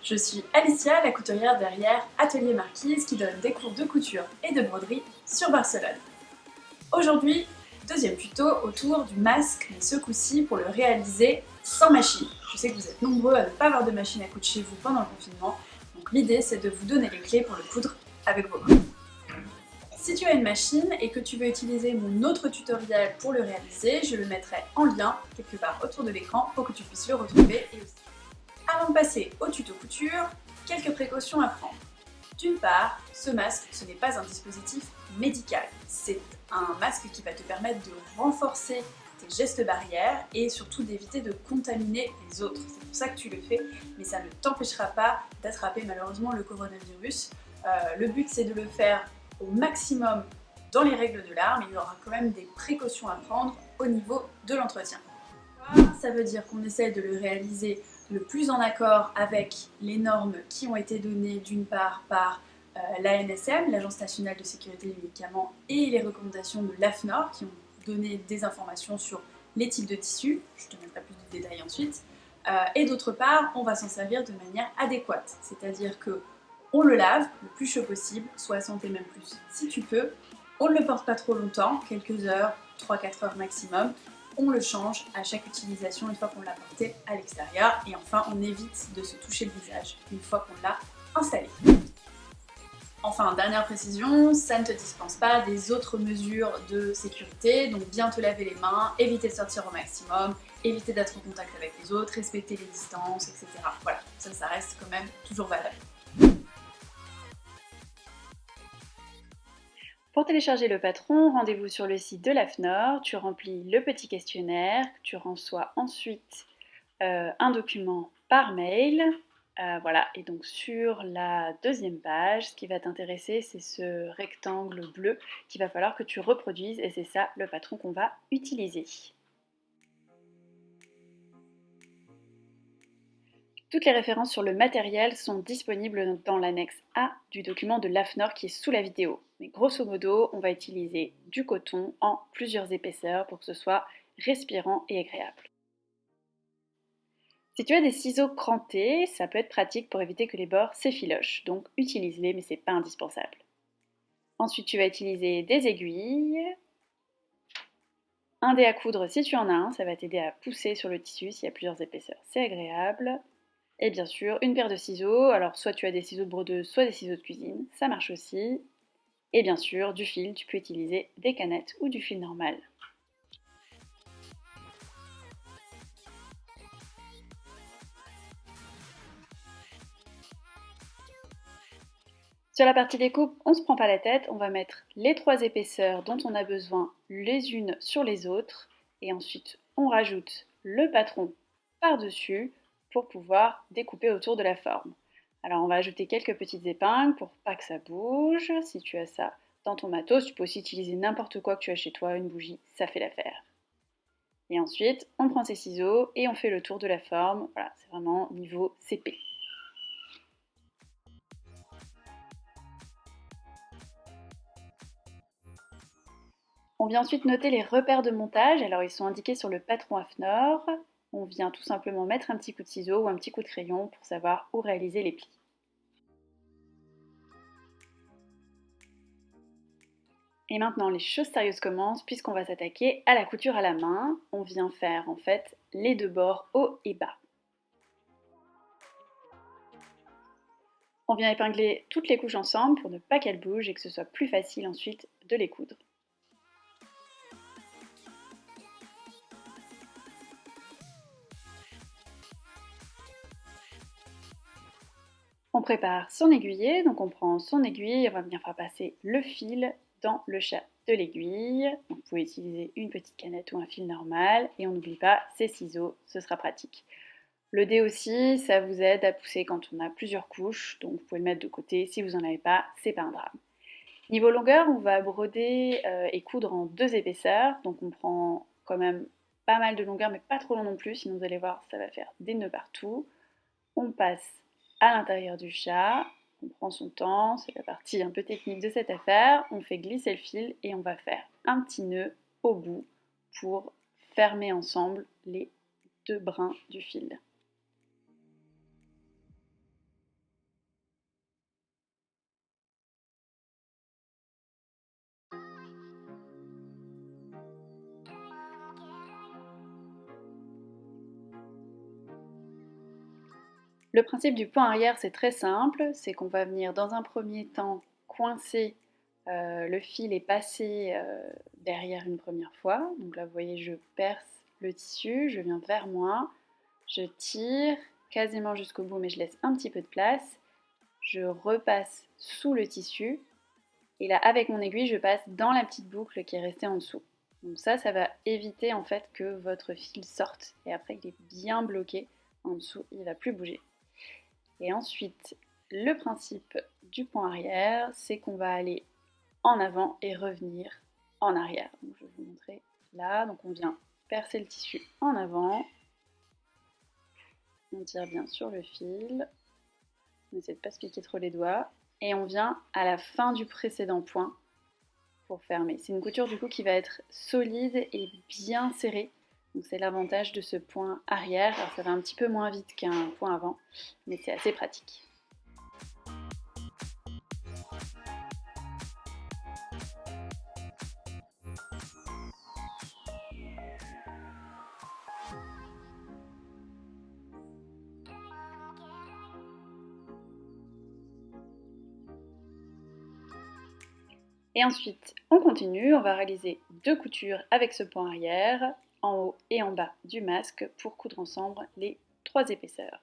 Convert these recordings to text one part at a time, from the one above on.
Je suis Alicia, la couturière derrière Atelier Marquise qui donne des cours de couture et de broderie sur Barcelone. Aujourd'hui, deuxième tuto autour du masque, mais ce coup-ci pour le réaliser sans machine. Je sais que vous êtes nombreux à ne pas avoir de machine à coudre chez vous pendant le confinement, donc l'idée c'est de vous donner les clés pour le coudre avec vos mains. Si tu as une machine et que tu veux utiliser mon autre tutoriel pour le réaliser, je le mettrai en lien quelque part autour de l'écran pour que tu puisses le retrouver et aussi. Avant de passer au tuto couture, quelques précautions à prendre. D'une part, ce masque, ce n'est pas un dispositif médical. C'est un masque qui va te permettre de renforcer tes gestes barrières et surtout d'éviter de contaminer les autres. C'est pour ça que tu le fais, mais ça ne t'empêchera pas d'attraper malheureusement le coronavirus. Le but, c'est de le faire au maximum dans les règles de l'art, mais il y aura quand même des précautions à prendre au niveau de l'entretien. Ça veut dire qu'on essaie de le réaliser le plus en accord avec les normes qui ont été données d'une part par l'ANSM, l'Agence nationale de sécurité des médicaments, et les recommandations de l'AFNOR qui ont donné des informations sur les types de tissus, je te mettrai plus de détails ensuite, et d'autre part, on va s'en servir de manière adéquate, c'est-à-dire que on le lave le plus chaud possible, 60 et même plus si tu peux, on ne le porte pas trop longtemps, quelques heures, 3-4 heures maximum, on le change à chaque utilisation une fois qu'on l'a porté à l'extérieur et enfin on évite de se toucher le visage une fois qu'on l'a installé. Enfin, dernière précision, ça ne te dispense pas des autres mesures de sécurité, donc bien te laver les mains, éviter de sortir au maximum, éviter d'être en contact avec les autres, respecter les distances, etc. Voilà, ça reste quand même toujours valable. Pour télécharger le patron, rendez-vous sur le site de l'AFNOR, tu remplis le petit questionnaire, tu reçois ensuite un document par mail. Voilà, et donc sur la deuxième page, ce qui va t'intéresser, c'est ce rectangle bleu qu'il va falloir que tu reproduises et c'est ça le patron qu'on va utiliser. Toutes les références sur le matériel sont disponibles dans l'annexe A du document de l'AFNOR qui est sous la vidéo. Mais grosso modo, on va utiliser du coton en plusieurs épaisseurs pour que ce soit respirant et agréable. Si tu as des ciseaux crantés, ça peut être pratique pour éviter que les bords s'effilochent, donc utilise-les mais c'est pas indispensable. Ensuite, tu vas utiliser des aiguilles, un dé à coudre si tu en as un, ça va t'aider à pousser sur le tissu s'il y a plusieurs épaisseurs, c'est agréable. Et bien sûr, une paire de ciseaux, alors soit tu as des ciseaux de brodeuse, soit des ciseaux de cuisine, ça marche aussi. Et bien sûr, du fil, tu peux utiliser des canettes ou du fil normal. Sur la partie découpe, on ne se prend pas la tête, on va mettre les 3 épaisseurs dont on a besoin les unes sur les autres, et ensuite on rajoute le patron par-dessus pour pouvoir découper autour de la forme. Alors on va ajouter quelques petites épingles pour pas que ça bouge. Si tu as ça dans ton matos, tu peux aussi utiliser n'importe quoi que tu as chez toi, une bougie, ça fait l'affaire. Et ensuite, on prend ses ciseaux et on fait le tour de la forme. Voilà, c'est vraiment niveau CP. On vient ensuite noter les repères de montage, alors ils sont indiqués sur le patron AFNOR. On vient tout simplement mettre un petit coup de ciseau ou un petit coup de crayon pour savoir où réaliser les plis. Et maintenant les choses sérieuses commencent puisqu'on va s'attaquer à la couture à la main. On vient faire en fait les deux bords haut et bas. On vient épingler toutes les couches ensemble pour ne pas qu'elles bougent et que ce soit plus facile ensuite de les coudre. On prépare son aiguiller, donc on prend son aiguille, on va bien faire passer le fil dans le chat de l'aiguille. Vous pouvez utiliser une petite canette ou un fil normal et on n'oublie pas ses ciseaux, ce sera pratique. Le dé aussi, ça vous aide à pousser quand on a plusieurs couches, donc vous pouvez le mettre de côté, si vous n'en avez pas, c'est pas un drame. Niveau longueur, on va broder et coudre en 2 épaisseurs, donc on prend quand même pas mal de longueur, mais pas trop long non plus, sinon vous allez voir, ça va faire des nœuds partout. On passe à l'intérieur du chat, on prend son temps, c'est la partie un peu technique de cette affaire, on fait glisser le fil et on va faire un petit nœud au bout pour fermer ensemble les 2 brins du fil. Le principe du point arrière, c'est très simple, c'est qu'on va venir dans un premier temps coincer le fil et passer derrière une première fois. Donc là, vous voyez, je perce le tissu, je viens vers moi, je tire quasiment jusqu'au bout, mais je laisse un petit peu de place. Je repasse sous le tissu et là, avec mon aiguille, je passe dans la petite boucle qui est restée en dessous. Donc ça va éviter en fait que votre fil sorte et après il est bien bloqué en dessous, il ne va plus bouger. Et ensuite, le principe du point arrière, c'est qu'on va aller en avant et revenir en arrière. Donc je vais vous montrer là. Donc on vient percer le tissu en avant. On tire bien sur le fil. On essaie de ne pas se piquer trop les doigts. Et on vient à la fin du précédent point pour fermer. C'est une couture du coup qui va être solide et bien serrée. Donc c'est l'avantage de ce point arrière. Alors ça va un petit peu moins vite qu'un point avant, mais c'est assez pratique. Et ensuite, on continue, on va réaliser 2 coutures avec ce point arrière, en haut et en bas du masque, pour coudre ensemble les 3 épaisseurs.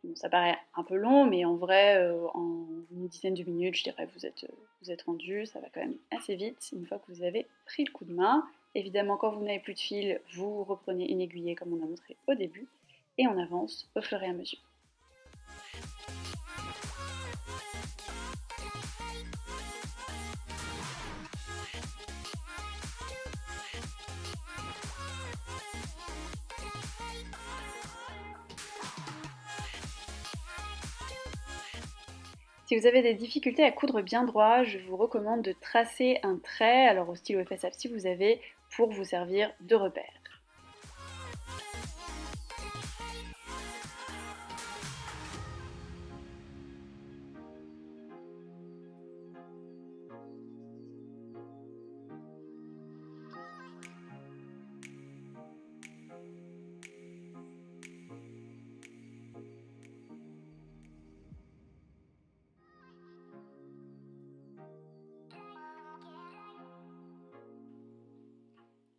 Bon, ça paraît un peu long, mais en vrai, en une dizaine de minutes, je dirais, vous êtes rendu, ça va quand même assez vite, une fois que vous avez pris le coup de main. Évidemment, quand vous n'avez plus de fil, vous reprenez une aiguillée comme on a montré au début, et on avance au fur et à mesure. Si vous avez des difficultés à coudre bien droit, je vous recommande de tracer un trait, alors au stylo FSF si vous avez, pour vous servir de repère.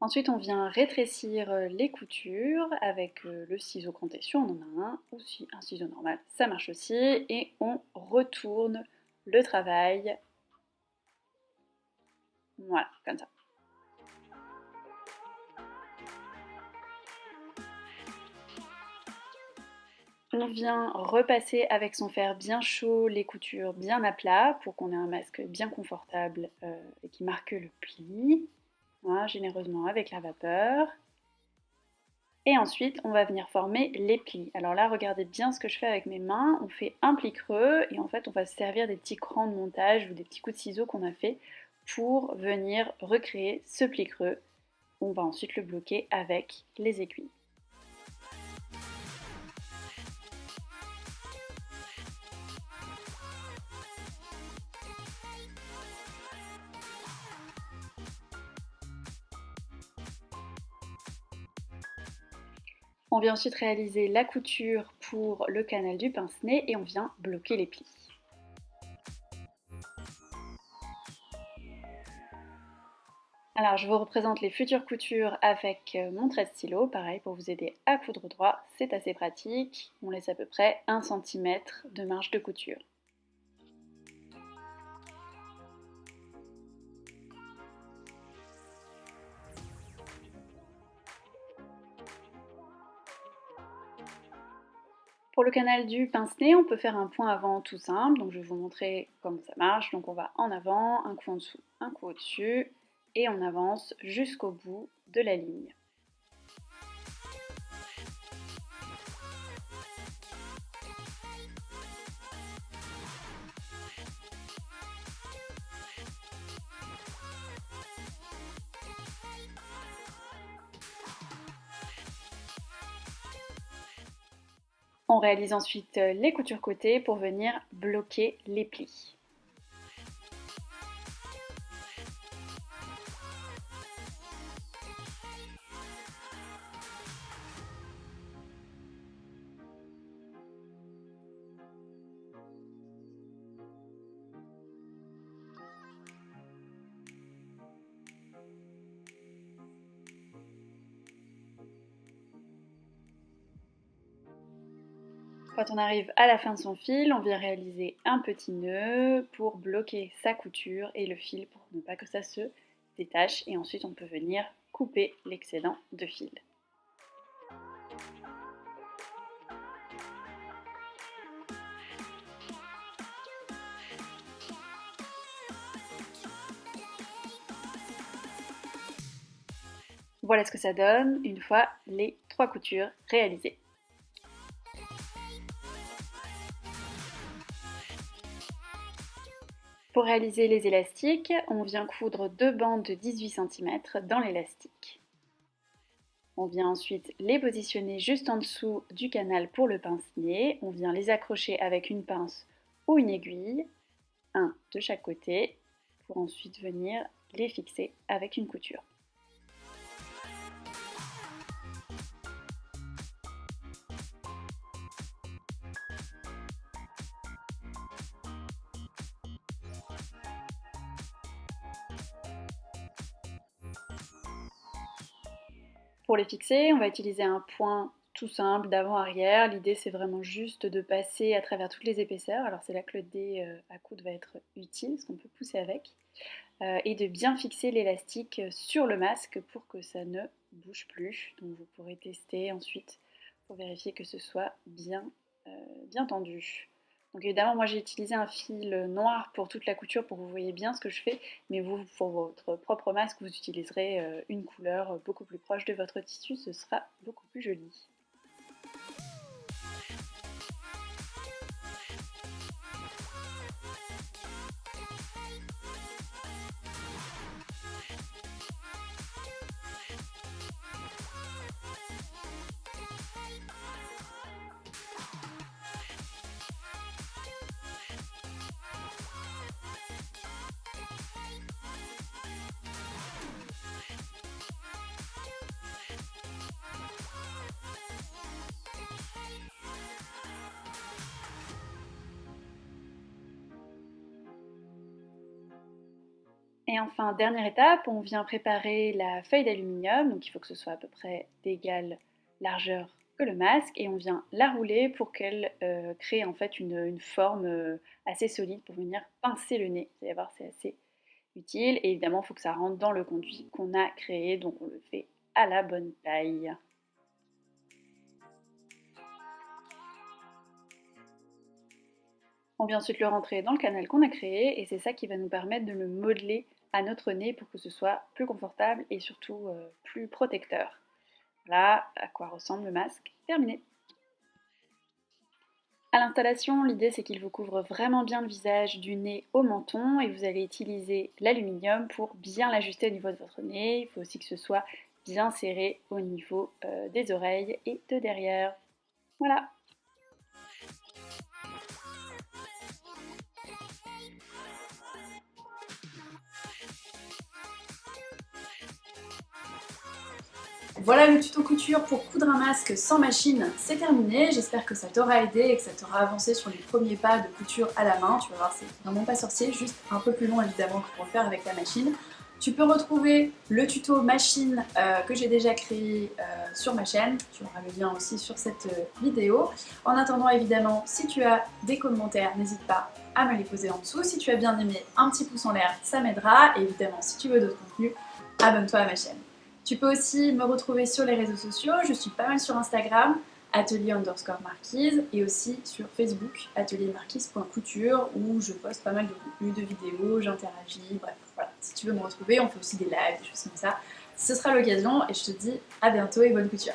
Ensuite, on vient rétrécir les coutures avec le ciseau cranté si on en a un, ou si un ciseau normal, ça marche aussi, et on retourne le travail. Voilà, comme ça. On vient repasser avec son fer bien chaud les coutures bien à plat pour qu'on ait un masque bien confortable et qui marque le pli. Voilà, généreusement avec la vapeur. Et ensuite, on va venir former les plis. Alors là, regardez bien ce que je fais avec mes mains. On fait un pli creux et en fait, on va se servir des petits crans de montage ou des petits coups de ciseaux qu'on a fait pour venir recréer ce pli creux. On va ensuite le bloquer avec les aiguilles. On vient ensuite réaliser la couture pour le canal du pince-nez et on vient bloquer les plis. Alors je vous représente les futures coutures avec mon trait de stylo, pareil pour vous aider à coudre droit, c'est assez pratique. On laisse à peu près 1 cm de marge de couture. Pour le canal du pince-nez, on peut faire un point avant tout simple, donc je vais vous montrer comment ça marche. Donc on va en avant, un coup en dessous, un coup au-dessus, et on avance jusqu'au bout de la ligne. On réalise ensuite les coutures côté pour venir bloquer les plis. Quand on arrive à la fin de son fil, on vient réaliser un petit nœud pour bloquer sa couture et le fil pour ne pas que ça se détache. Et ensuite, on peut venir couper l'excédent de fil. Voilà ce que ça donne une fois les 3 coutures réalisées. Pour réaliser les élastiques, on vient coudre 2 bandes de 18 cm dans l'élastique. On vient ensuite les positionner juste en dessous du canal pour le pince-nez. On vient les accrocher avec une pince ou une aiguille, un de chaque côté, pour ensuite venir les fixer avec une couture. Pour les fixer, on va utiliser un point tout simple d'avant-arrière. L'idée, c'est vraiment juste de passer à travers toutes les épaisseurs. Alors c'est là que le dé à coudre va être utile, parce qu'on peut pousser avec. Et de bien fixer l'élastique sur le masque pour que ça ne bouge plus. Donc vous pourrez tester ensuite pour vérifier que ce soit bien tendu. Donc évidemment, moi j'ai utilisé un fil noir pour toute la couture pour que vous voyez bien ce que je fais, mais vous, pour votre propre masque, vous utiliserez une couleur beaucoup plus proche de votre tissu, ce sera beaucoup plus joli. Et enfin, dernière étape, on vient préparer la feuille d'aluminium, donc il faut que ce soit à peu près d'égale largeur que le masque, et on vient la rouler pour qu'elle crée en fait une forme assez solide pour venir pincer le nez. Vous allez voir, c'est assez utile, et évidemment, il faut que ça rentre dans le conduit qu'on a créé, donc on le fait à la bonne taille. On vient ensuite le rentrer dans le canal qu'on a créé et c'est ça qui va nous permettre de le modeler à notre nez pour que ce soit plus confortable et surtout plus protecteur. Voilà à quoi ressemble le masque terminé. À l'installation, l'idée c'est qu'il vous couvre vraiment bien le visage du nez au menton et vous allez utiliser l'aluminium pour bien l'ajuster au niveau de votre nez. Il faut aussi que ce soit bien serré au niveau des oreilles et de derrière. Voilà. Voilà, le tuto couture pour coudre un masque sans machine, c'est terminé. J'espère que ça t'aura aidé et que ça t'aura avancé sur les premiers pas de couture à la main. Tu vas voir, c'est vraiment pas sorcier, juste un peu plus long évidemment que pour le faire avec la machine. Tu peux retrouver le tuto machine que j'ai déjà créé sur ma chaîne. Tu auras le lien aussi sur cette vidéo. En attendant, évidemment, si tu as des commentaires, n'hésite pas à me les poser en dessous. Si tu as bien aimé, un petit pouce en l'air, ça m'aidera. Et évidemment, si tu veux d'autres contenus, abonne-toi à ma chaîne. Tu peux aussi me retrouver sur les réseaux sociaux, je suis pas mal sur Instagram, atelier_marquise, et aussi sur Facebook, ateliermarquise.couture, où je poste pas mal de contenus, de vidéos, j'interagis, bref, voilà. Si tu veux me retrouver, on fait aussi des lives, des choses comme ça. Ce sera l'occasion, et je te dis à bientôt et bonne couture.